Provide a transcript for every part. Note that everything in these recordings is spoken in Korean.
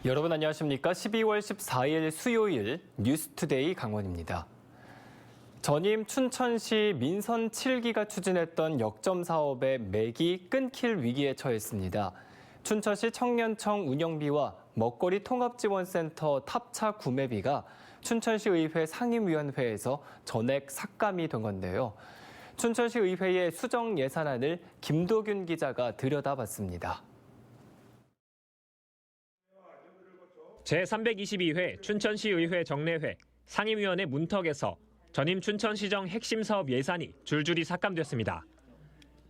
여러분 안녕하십니까? 12월 14일 수요일 뉴스투데이 강원입니다. 전임 춘천시 민선 7기가 추진했던 역점 사업의 맥이 끊길 위기에 처했습니다. 춘천시 청년청 운영비와 먹거리 통합지원센터 탑차 구매비가 춘천시 의회 상임위원회에서 전액 삭감이 된 건데요. 춘천시 의회의 수정 예산안을 김도균 기자가 들여다봤습니다. 제322회 춘천시 의회 정례회 상임위원회 문턱에서 전임 춘천시정 핵심 사업 예산이 줄줄이 삭감됐습니다.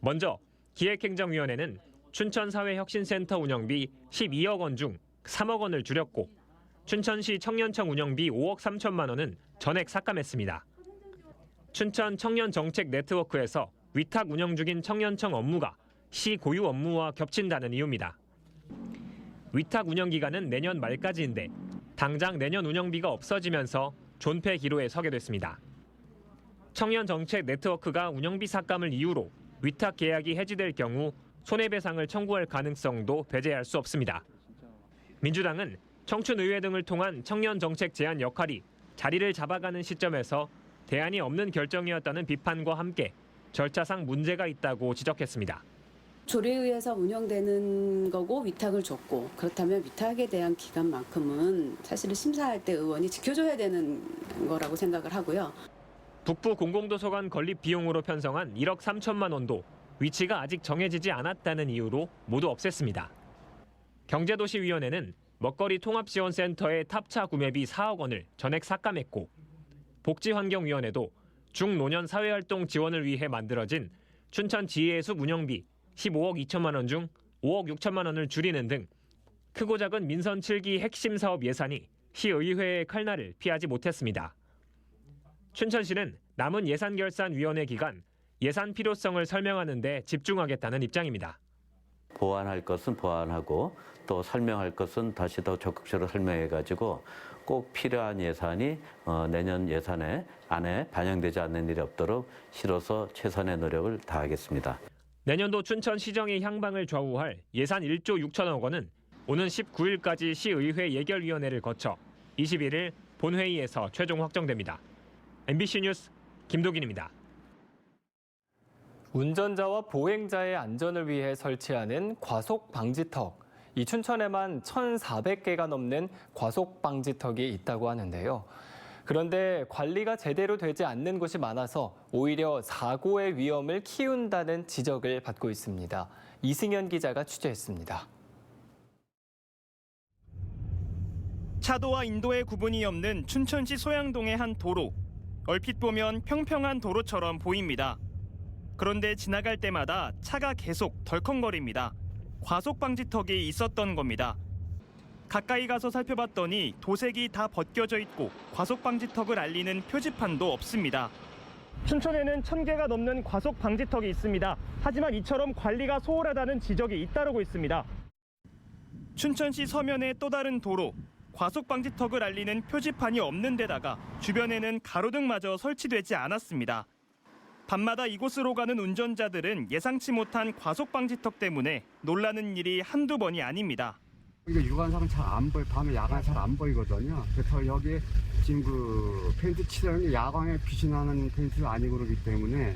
먼저 기획행정위원회는 춘천사회혁신센터 운영비 12억 원 중 3억 원을 줄였고 춘천시 청년청 운영비 5억 3천만 원은 전액 삭감했습니다. 춘천 청년정책 네트워크에서 위탁 운영 중인 청년청 업무가 시 고유 업무와 겹친다는 이유입니다. 위탁 운영 기간은 내년 말까지인데 당장 내년 운영비가 없어지면서 존폐 기로에 서게 됐습니다. 청년정책 네트워크가 운영비 삭감을 이유로 위탁 계약이 해지될 경우 손해배상을 청구할 가능성도 배제할 수 없습니다. 민주당은 청춘의회 등을 통한 청년정책 제안 역할이 자리를 잡아가는 시점에서 대안이 없는 결정이었다는 비판과 함께 절차상 문제가 있다고 지적했습니다. 조례에 의해서 운영되는 거고 위탁을 줬고 그렇다면 위탁에 대한 기간만큼은 사실은 심사할 때 의원이 지켜줘야 되는 거라고 생각을 하고요. 북부 공공도서관 건립 비용으로 편성한 1억 3천만 원도 위치가 아직 정해지지 않았다는 이유로 모두 없앴습니다. 경제도시위원회는 먹거리 통합지원센터의 탑차 구매비 4억 원을 전액 삭감했고 복지환경위원회도 중노년 사회활동 지원을 위해 만들어진 춘천 지혜숲 운영비 15억 2천만 원 중 5억 6천만 원을 줄이는 등 크고 작은 민선 7기 핵심 사업 예산이 시의회의 칼날을 피하지 못했습니다. 춘천시는 남은 예산결산위원회 기간 예산 필요성을 설명하는 데 집중하겠다는 입장입니다. 보완할 것은 보완하고 또 설명할 것은 다시 더 적극적으로 설명해가지고 꼭 필요한 예산이 내년 예산에 안에 반영되지 않는 일이 없도록 시로서 최선의 노력을 다하겠습니다. 내년도 춘천시정의 향방을 좌우할 예산 1조 6천억 원은 오는 19일까지 시의회 예결위원회를 거쳐 21일 본회의에서 최종 확정됩니다. MBC 뉴스 김도균입니다. 운전자와 보행자의 안전을 위해 설치하는 과속 방지턱. 이 춘천에만 1,400개가 넘는 과속 방지턱이 있다고 하는데요. 그런데 관리가 제대로 되지 않는 곳이 많아서 오히려 사고의 위험을 키운다는 지적을 받고 있습니다. 이승현 기자가 취재했습니다. 차도와 인도의 구분이 없는 춘천시 소양동의 한 도로. 얼핏 보면 평평한 도로처럼 보입니다. 그런데 지나갈 때마다 차가 계속 덜컹거립니다. 과속 방지턱이 있었던 겁니다. 가까이 가서 살펴봤더니 도색이 다 벗겨져 있고 과속 방지턱을 알리는 표지판도 없습니다. 춘천에는 1,000개가 넘는 과속 방지턱이 있습니다. 하지만 이처럼 관리가 소홀하다는 지적이 잇따르고 있습니다. 춘천시 서면의 또 다른 도로. 과속 방지턱을 알리는 표지판이 없는 데다가 주변에는 가로등마저 설치되지 않았습니다. 밤마다 이곳으로 가는 운전자들은 예상치 못한 과속 방지턱 때문에 놀라는 일이 한두 번이 아닙니다. 이게 육안상은 잘 안 보여, 밤에 야간 잘 안 보이거든요. 그래서 여기 지금 그 페인트 칠하는 게 야광에 빛이 나는 페인트가 아니고 그러기 때문에.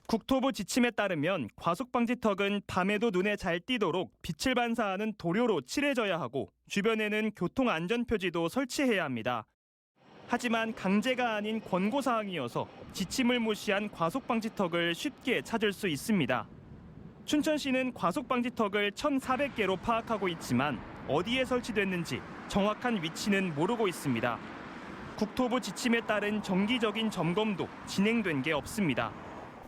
국토부 지침에 따르면 과속 방지턱은 밤에도 눈에 잘 띄도록 빛을 반사하는 도료로 칠해져야 하고 주변에는 교통 안전 표지도 설치해야 합니다. 하지만 강제가 아닌 권고사항이어서 지침을 무시한 과속 방지턱을 쉽게 찾을 수 있습니다. 춘천시는 과속 방지턱을 1,400개로 파악하고 있지만 어디에 설치됐는지 정확한 위치는 모르고 있습니다. 국토부 지침에 따른 정기적인 점검도 진행된 게 없습니다.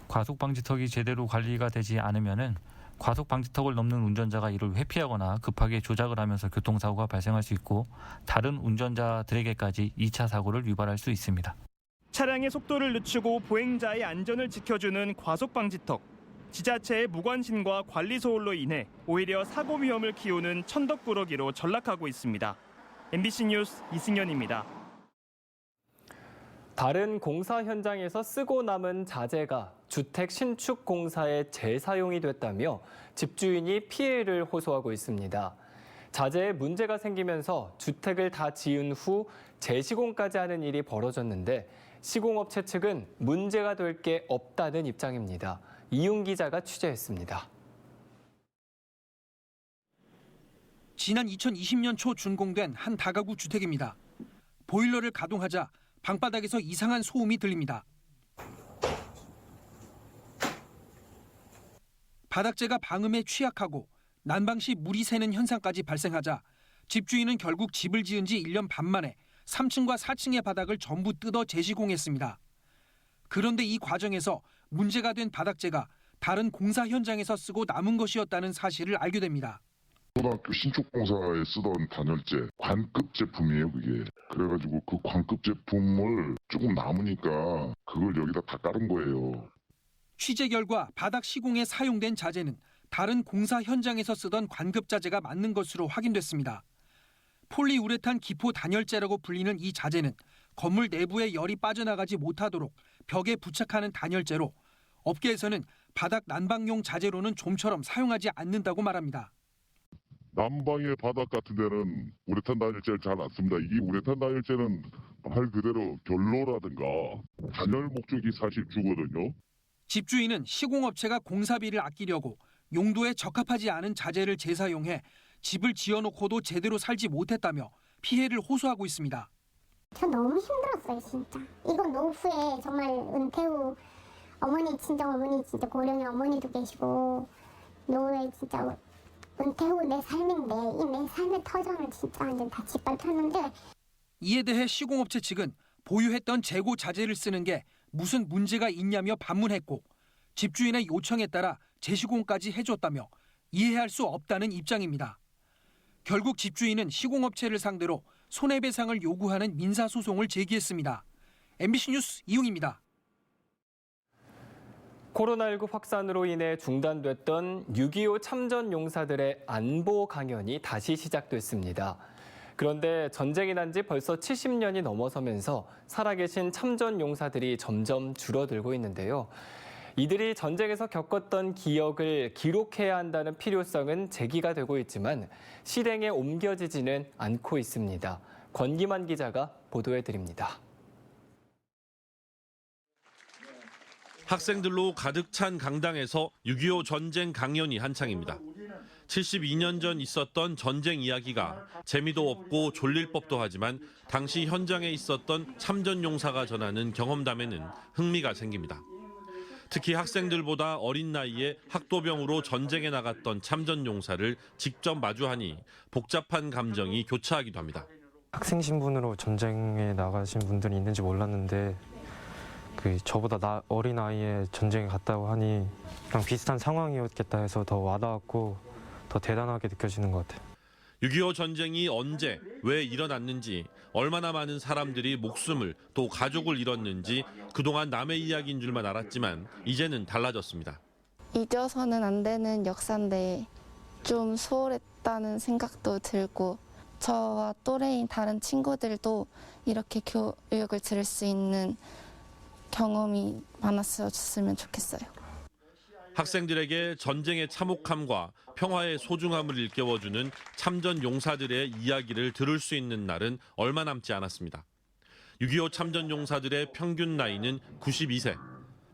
과속 방지턱이 제대로 관리가 되지 않으면은 과속 방지턱을 넘는 운전자가 이를 회피하거나 급하게 조작을 하면서 교통사고가 발생할 수 있고 다른 운전자들에게까지 2차 사고를 유발할 수 있습니다. 차량의 속도를 늦추고 보행자의 안전을 지켜주는 과속 방지턱. 지자체의 무관심과 관리 소홀로 인해 오히려 사고 위험을 키우는 천덕꾸러기로 전락하고 있습니다. MBC 뉴스 이승현입니다. 다른 공사 현장에서 쓰고 남은 자재가 주택 신축 공사에 재사용이 됐다며 집주인이 피해를 호소하고 있습니다. 자재에 문제가 생기면서 주택을 다 지은 후 재시공까지 하는 일이 벌어졌는데 시공업체 측은 문제가 될 게 없다는 입장입니다. 이윤 기자가 취재했습니다. 지난 2020년 초 준공된 한 다가구 주택입니다. 보일러를 가동하자 방바닥에서 이상한 소음이 들립니다. 바닥재가 방음에 취약하고 난방 시 물이 새는 현상까지 발생하자 집주인은 결국 집을 지은 지 1년 반 만에 3층과 4층의 바닥을 전부 뜯어 재시공했습니다. 그런데 이 과정에서 문제가 된 바닥재가 다른 공사 현장에서 쓰고 남은 것이었다는 사실을 알게 됩니다. 초등학교 신축공사에 쓰던 단열재 관급 제품이에요, 그게. 그래가지고 그 관급 제품을 조금 남으니까 그걸 여기다 다 깔은 거예요. 취재 결과 바닥 시공에 사용된 자재는 다른 공사 현장에서 쓰던 관급 자재가 맞는 것으로 확인됐습니다. 폴리우레탄 기포 단열재라고 불리는 이 자재는 건물 내부에 열이 빠져나가지 못하도록 벽에 부착하는 단열재로 업계에서는 바닥 난방용 자재로는 좀처럼 사용하지 않는다고 말합니다. 난방의 바닥 같은 데는 우레탄 단열재를 잘 안 씁니다. 이 우레탄 단열재는 말 그대로 결로라든가 단열 목적이 사실 주거든요. 집주인은 시공업체가 공사비를 아끼려고 용도에 적합하지 않은 자재를 재사용해 집을 지어놓고도 제대로 살지 못했다며 피해를 호소하고 있습니다. 저 너무 힘들었어요, 진짜. 이건 노후에 정말 은퇴 후 어머니 진짜 고령의 어머니도 계시고 노후에 진짜 은퇴 후 내 삶인데 이 내 삶의 터전을 진짜 완전 다 짓밟혔는데. 이에 대해 시공업체 측은 보유했던 재고 자재를 쓰는 게 무슨 문제가 있냐며 반문했고 집주인의 요청에 따라 재시공까지 해줬다며 이해할 수 없다는 입장입니다. 결국 집주인은 시공업체를 상대로 손해배상을 요구하는 민사소송을 제기했습니다. MBC 뉴스 이웅입니다. 코로나19 확산으로 인해 중단됐던 6.25 참전용사들의 안보 강연이 다시 시작됐습니다. 그런데 전쟁이 난 지 벌써 70년이 넘어서면서 살아계신 참전용사들이 점점 줄어들고 있는데요. 이들이 전쟁에서 겪었던 기억을 기록해야 한다는 필요성은 제기가 되고 있지만 실행에 옮겨지지는 않고 있습니다. 권기만 기자가 보도해드립니다. 학생들로 가득 찬 강당에서 6.25 전쟁 강연이 한창입니다. 72년 전 있었던 전쟁 이야기가 재미도 없고 졸릴 법도 하지만 당시 현장에 있었던 참전용사가 전하는 경험담에는 흥미가 생깁니다. 특히 학생들보다 어린 나이에 학도병으로 전쟁에 나갔던 참전용사를 직접 마주하니 복잡한 감정이 교차하기도 합니다. 학생 신분으로 전쟁에 나가신 분들이 있는지 몰랐는데 저보다 어린 나이에 전쟁에 갔다고 하니 그냥 비슷한 상황이었겠다 해서 더 와닿았고 더 대단하게 느껴지는 것 같아요. 6.25 전쟁이 언제, 왜 일어났는지, 얼마나 많은 사람들이 목숨을 또 가족을 잃었는지 그동안 남의 이야기인 줄만 알았지만 이제는 달라졌습니다. 잊어서는 안 되는 역사인데 좀 소홀했다는 생각도 들고 저와 또래인 다른 친구들도 이렇게 교육을 들을 수 있는 경험이 많았으면 좋겠어요. 학생들에게 전쟁의 참혹함과 평화의 소중함을 일깨워주는 참전 용사들의 이야기를 들을 수 있는 날은 얼마 남지 않았습니다. 6.25 참전 용사들의 평균 나이는 92세.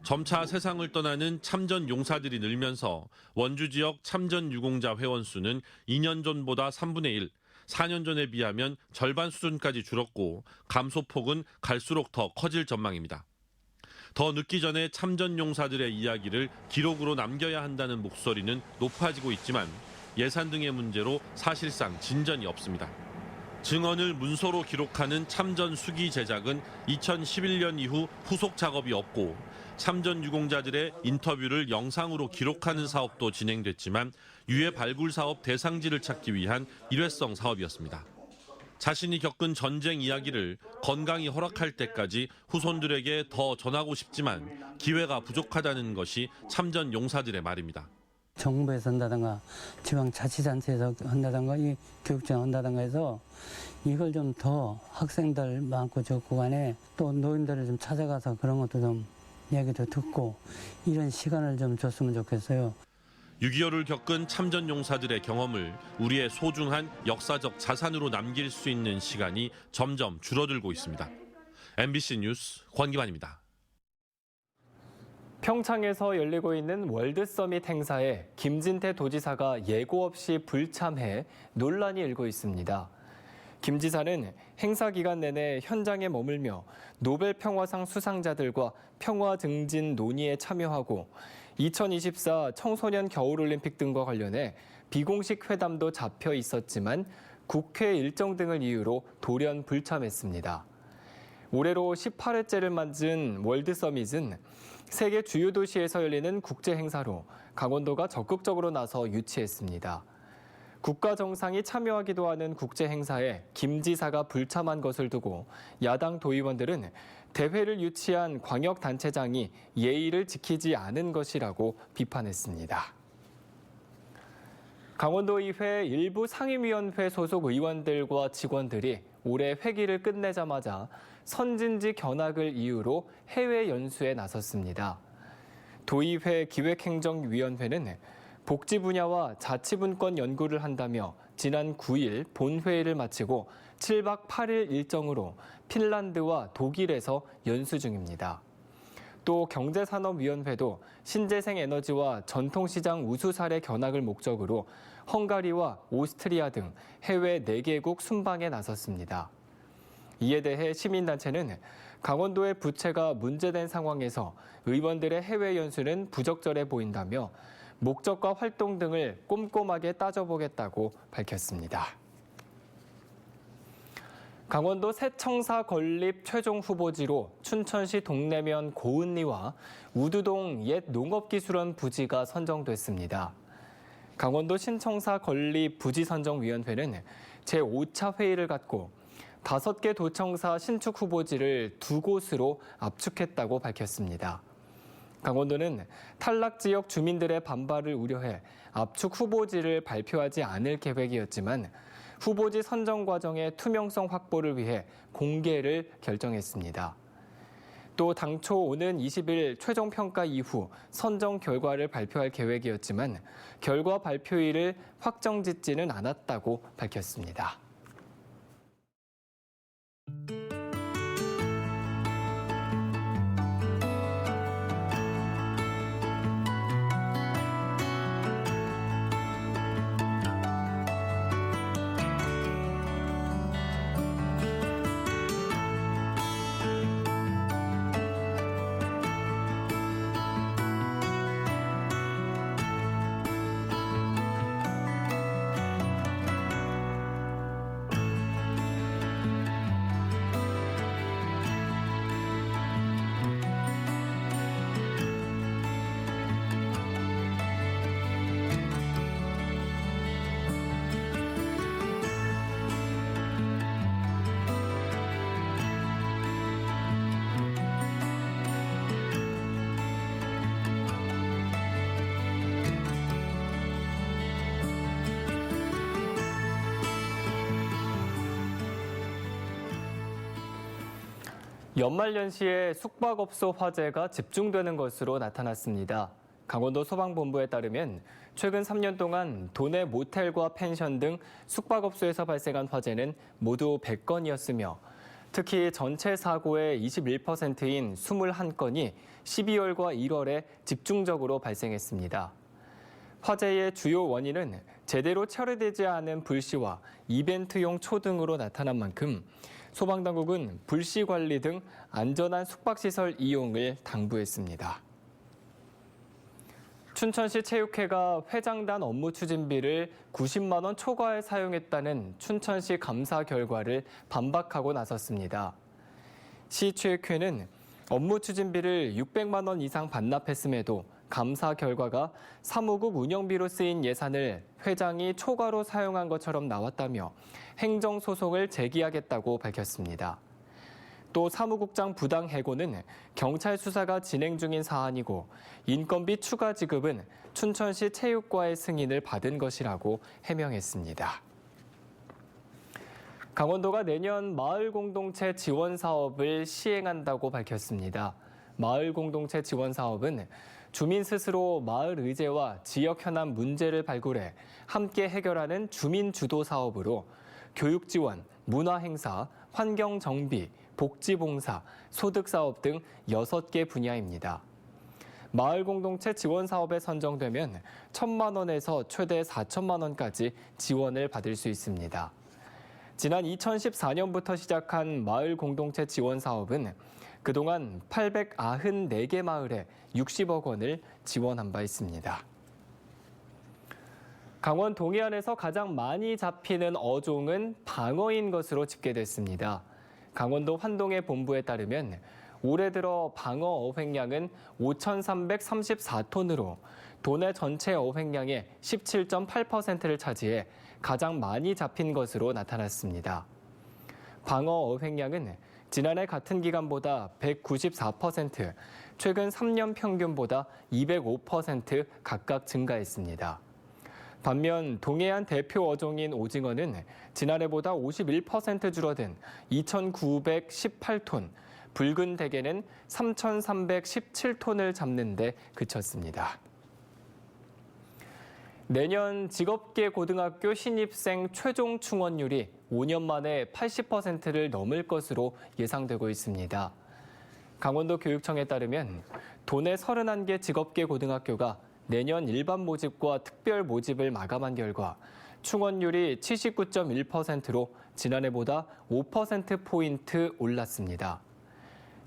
점차 세상을 떠나는 참전 용사들이 늘면서 원주 지역 참전 유공자 회원 수는 2년 전보다 3분의 1, 4년 전에 비하면 절반 수준까지 줄었고 감소폭은 갈수록 더 커질 전망입니다. 더 늦기 전에 참전 용사들의 이야기를 기록으로 남겨야 한다는 목소리는 높아지고 있지만 예산 등의 문제로 사실상 진전이 없습니다. 증언을 문서로 기록하는 참전 수기 제작은 2011년 이후 후속 작업이 없고 참전 유공자들의 인터뷰를 영상으로 기록하는 사업도 진행됐지만 유해 발굴 사업 대상지를 찾기 위한 일회성 사업이었습니다. 자신이 겪은 전쟁 이야기를 건강이 허락할 때까지 후손들에게 더 전하고 싶지만 기회가 부족하다는 것이 참전 용사들의 말입니다. 정부에서 한다든가 지방자치단체에서 한다든가 이 교육청 한다든가 해서 이걸 좀 더 학생들 많고 적고 간에 또 노인들을 좀 찾아가서 그런 것도 좀 이야기도 듣고 이런 시간을 좀 줬으면 좋겠어요. 6.25를 겪은 참전용사들의 경험을 우리의 소중한 역사적 자산으로 남길 수 있는 시간이 점점 줄어들고 있습니다. MBC 뉴스 권기만입니다. 평창에서 열리고 있는 월드서밋 행사에 김진태 도지사가 예고 없이 불참해 논란이 일고 있습니다. 김 지사는 행사 기간 내내 현장에 머물며 노벨 평화상 수상자들과 평화 증진 논의에 참여하고 2024 청소년 겨울올림픽 등과 관련해 비공식 회담도 잡혀 있었지만 국회 일정 등을 이유로 돌연 불참했습니다. 올해로 18회째를 맞은 월드서밋은 세계 주요 도시에서 열리는 국제 행사로 강원도가 적극적으로 나서 유치했습니다. 국가 정상이 참여하기도 하는 국제 행사에 김 지사가 불참한 것을 두고 야당 도의원들은 대회를 유치한 광역단체장이 예의를 지키지 않은 것이라고 비판했습니다. 강원도의회 일부 상임위원회 소속 의원들과 직원들이 올해 회기를 끝내자마자 선진지 견학을 이유로 해외 연수에 나섰습니다. 도의회 기획행정위원회는 복지 분야와 자치분권 연구를 한다며 지난 9일 본회의를 마치고 7박 8일 일정으로 핀란드와 독일에서 연수 중입니다. 또 경제산업위원회도 신재생 에너지와 전통시장 우수 사례 견학을 목적으로 헝가리와 오스트리아 등 해외 4개국 순방에 나섰습니다. 이에 대해 시민단체는 강원도의 부채가 문제된 상황에서 의원들의 해외 연수는 부적절해 보인다며 목적과 활동 등을 꼼꼼하게 따져보겠다고 밝혔습니다. 강원도 새청사 건립 최종 후보지로 춘천시 동래면 고은리와 우두동 옛 농업기술원 부지가 선정됐습니다. 강원도 신청사 건립 부지선정위원회는 제5차 회의를 갖고 5개 도청사 신축 후보지를 2곳으로 압축했다고 밝혔습니다. 강원도는 탈락 지역 주민들의 반발을 우려해 압축 후보지를 발표하지 않을 계획이었지만 후보지 선정 과정의 투명성 확보를 위해 공개를 결정했습니다. 또 당초 오는 20일 최종 평가 이후 선정 결과를 발표할 계획이었지만 결과 발표일을 확정짓지는 않았다고 밝혔습니다. 연말연시에 숙박업소 화재가 집중되는 것으로 나타났습니다. 강원도 소방본부에 따르면 최근 3년 동안 도내 모텔과 펜션 등 숙박업소에서 발생한 화재는 모두 100건이었으며 특히 전체 사고의 21%인 21건이 12월과 1월에 집중적으로 발생했습니다. 화재의 주요 원인은 제대로 처리되지 않은 불씨와 이벤트용 초 등으로 나타난 만큼 소방당국은 불씨 관리 등 안전한 숙박시설 이용을 당부했습니다. 춘천시 체육회가 회장단 업무 추진비를 90만 원 초과해 사용했다는 춘천시 감사 결과를 반박하고 나섰습니다. 시 체육회는 업무 추진비를 600만 원 이상 반납했음에도 감사 결과가 사무국 운영비로 쓰인 예산을 회장이 초과로 사용한 것처럼 나왔다며 행정소송을 제기하겠다고 밝혔습니다. 또 사무국장 부당 해고는 경찰 수사가 진행 중인 사안이고 인건비 추가 지급은 춘천시 체육과의 승인을 받은 것이라고 해명했습니다. 강원도가 내년 마을 공동체 지원 사업을 시행한다고 밝혔습니다. 마을 공동체 지원 사업은 주민 스스로 마을 의제와 지역 현안 문제를 발굴해 함께 해결하는 주민 주도 사업으로 교육 지원, 문화 행사, 환경 정비, 복지 봉사, 소득 사업 등 6개 분야입니다. 마을 공동체 지원 사업에 선정되면 1,000만 원에서 최대 4천만 원까지 지원을 받을 수 있습니다. 지난 2014년부터 시작한 마을 공동체 지원 사업은 그동안 894개 마을에 60억 원을 지원한 바 있습니다. 강원 동해안에서 가장 많이 잡히는 어종은 방어인 것으로 집계됐습니다. 강원도 환동해 본부에 따르면 올해 들어 방어 어획량은 5,334톤으로 도내 전체 어획량의 17.8%를 차지해 가장 많이 잡힌 것으로 나타났습니다. 방어 어획량은 지난해 같은 기간보다 194%, 최근 3년 평균보다 205% 각각 증가했습니다. 반면 동해안 대표 어종인 오징어는 지난해보다 51% 줄어든 2,918톤, 붉은 대게는 3,317톤을 잡는 데 그쳤습니다. 내년 직업계 고등학교 신입생 최종 충원율이 5년 만에 80%를 넘을 것으로 예상되고 있습니다. 강원도 교육청에 따르면 도내 31개 직업계 고등학교가 내년 일반 모집과 특별 모집을 마감한 결과 충원율이 79.1%로 지난해보다 5%포인트 올랐습니다.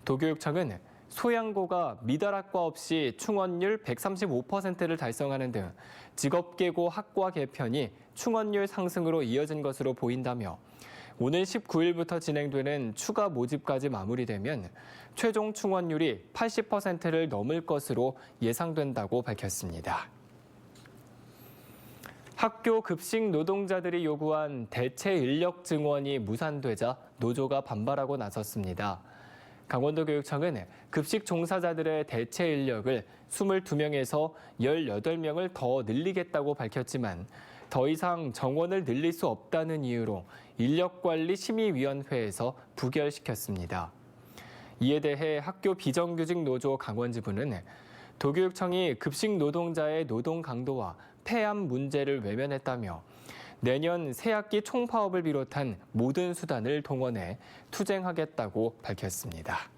도교육청은 소양고가 미달학과 없이 충원율 135%를 달성하는 등 직업계고 학과 개편이 충원율 상승으로 이어진 것으로 보인다며 오는 19일부터 진행되는 추가 모집까지 마무리되면 최종 충원율이 80%를 넘을 것으로 예상된다고 밝혔습니다. 학교 급식 노동자들이 요구한 대체 인력 증원이 무산되자 노조가 반발하고 나섰습니다. 강원도 교육청은 급식 종사자들의 대체 인력을 22명에서 18명을 더 늘리겠다고 밝혔지만 더 이상 정원을 늘릴 수 없다는 이유로 인력관리심의위원회에서 부결시켰습니다. 이에 대해 학교 비정규직 노조 강원지부는 도교육청이 급식 노동자의 노동 강도와 폐암 문제를 외면했다며 내년 새학기 총파업을 비롯한 모든 수단을 동원해 투쟁하겠다고 밝혔습니다.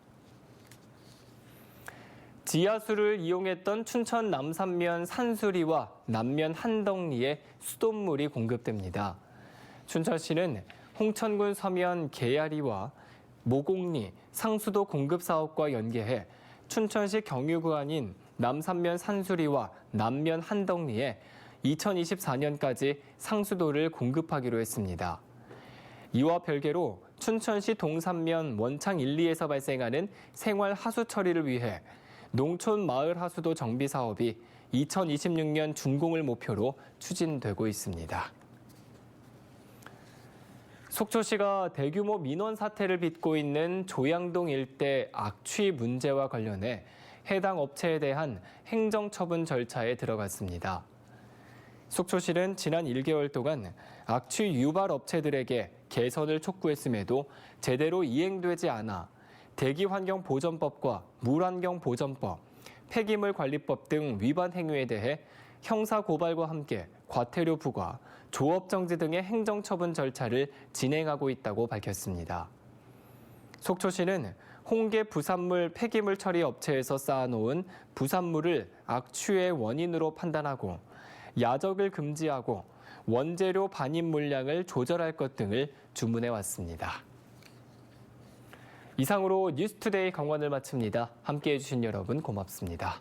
지하수를 이용했던 춘천 남산면 산수리와 남면 한덕리에 수돗물이 공급됩니다. 춘천시는 홍천군 서면 개야리와 모곡리 상수도 공급 사업과 연계해 춘천시 경유구 아닌 남산면 산수리와 남면 한덕리에 2024년까지 상수도를 공급하기로 했습니다. 이와 별개로 춘천시 동산면 원창 1, 2에서 발생하는 생활 하수 처리를 위해 농촌 마을 하수도 정비 사업이 2026년 준공을 목표로 추진되고 있습니다. 속초시가 대규모 민원 사태를 빚고 있는 조양동 일대 악취 문제와 관련해 해당 업체에 대한 행정처분 절차에 들어갔습니다. 속초시는 지난 1개월 동안 악취 유발 업체들에게 개선을 촉구했음에도 제대로 이행되지 않아 대기환경보전법과 물환경보전법, 폐기물관리법 등 위반 행위에 대해 형사고발과 함께 과태료 부과, 조업정지 등의 행정처분 절차를 진행하고 있다고 밝혔습니다. 속초시는 홍계 부산물 폐기물 처리 업체에서 쌓아놓은 부산물을 악취의 원인으로 판단하고 야적을 금지하고 원재료 반입 물량을 조절할 것 등을 주문해 왔습니다. 이상으로 뉴스투데이 강원을 마칩니다. 함께해 주신 여러분 고맙습니다.